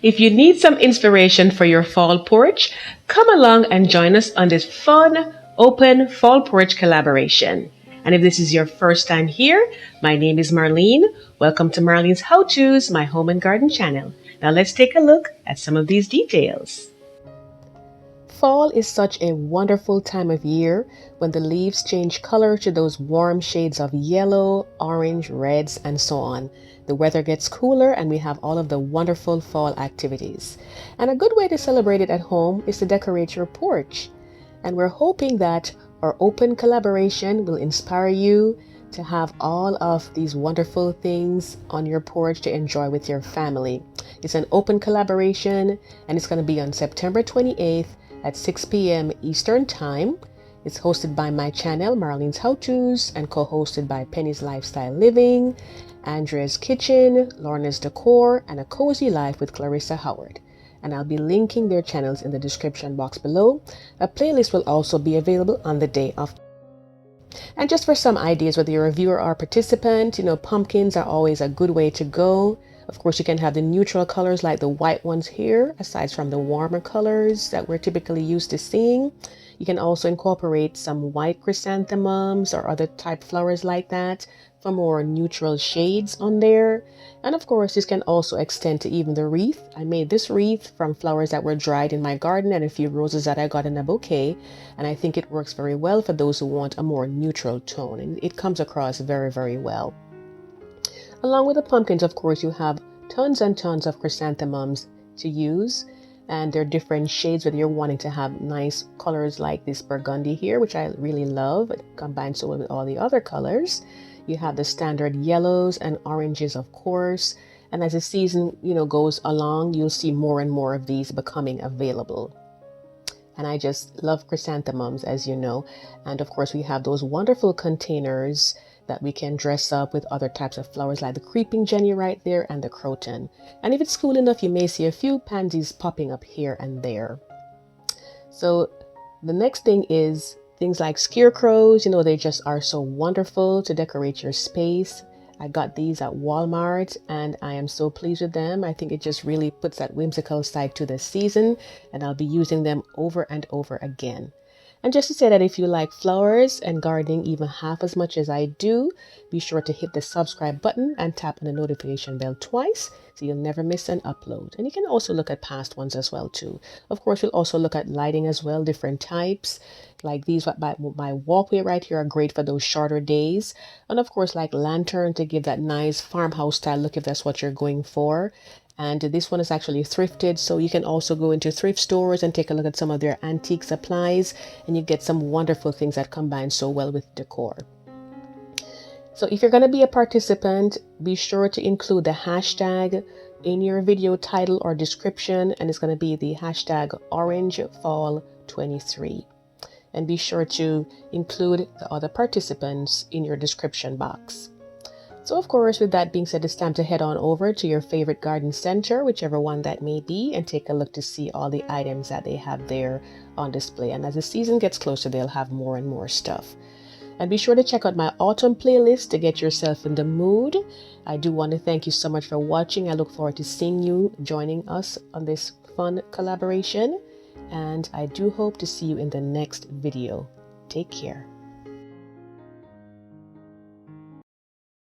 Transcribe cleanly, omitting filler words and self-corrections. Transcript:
If you need some inspiration for your fall porch, come along and join us on this fun, open fall porch collaboration. And if this is your first time here, my name is Marlene. Welcome to Marlene's How To's, my home and garden channel. Now let's take a look at some of these details. Fall is such a wonderful time of year when the leaves change color to those warm shades of yellow, orange, reds, and so on. The weather gets cooler and we have all of the wonderful fall activities. And a good way to celebrate it at home is to decorate your porch. And we're hoping that our open collaboration will inspire you to have all of these wonderful things on your porch to enjoy with your family. It's an open collaboration and it's going to be on September 28th at 6 p.m. Eastern Time. It's hosted by my channel, Marlene's How To's, and co-hosted by Penny's Lifestyle Living, Andrea's Kitchen, Lorna's Decor, and A Cozy Life with Clearissa Howard. And I'll be linking their channels in the description box below. A playlist will also be available on the day of. And just for some ideas, whether you're a viewer or a participant, pumpkins are always a good way to go. Of course, you can have the neutral colors like the white ones here, aside from the warmer colors that we're typically used to seeing. You can also incorporate some white chrysanthemums or other type flowers like that for more neutral shades on there. And of course, this can also extend to even the wreath. I made this wreath from flowers that were dried in my garden and a few roses that I got in a bouquet. And I think it works very well for those who want a more neutral tone. And it comes across very, very well. Along with the pumpkins, of course, you have tons and tons of chrysanthemums to use. And they're different shades, whether you're wanting to have nice colors like this burgundy here, which I really love. It combines so well with all the other colors. You have the standard yellows and oranges, of course. And as the season, goes along, you'll see more and more of these becoming available. And I just love chrysanthemums, as you know. And of course, we have those wonderful containers that we can dress up with other types of flowers like the creeping jenny right there and the croton. And if it's cool enough, you may see a few pansies popping up here and there. So the next thing is things like scarecrows. They just are so wonderful to decorate your space. I got these at Walmart and I am so pleased with them. I think it just really puts that whimsical side to the season, and I'll be using them over and over again. And just to say that if you like flowers and gardening even half as much as I do, be sure to hit the subscribe button and tap on the notification bell twice so you'll never miss an upload. And you can also look at past ones as well too. Of course, we'll also look at lighting as well, different types. Like these by my walkway right here are great for those shorter days. And of course, like lantern to give that nice farmhouse style look if that's what you're going for. And this one is actually thrifted, so you can also go into thrift stores and take a look at some of their antique supplies, and you get some wonderful things that combine so well with decor. So if you're going to be a participant, be sure to include the hashtag in your video title or description, and it's going to be the hashtag OrangeFall23. And be sure to include the other participants in your description box. So of course, with that being said, it's time to head on over to your favorite garden center, whichever one that may be, and take a look to see all the items that they have there on display. And as the season gets closer, they'll have more and more stuff. And be sure to check out my autumn playlist to get yourself in the mood. I do want to thank you so much for watching. I look forward to seeing you joining us on this fun collaboration. And I do hope to see you in the next video. Take care.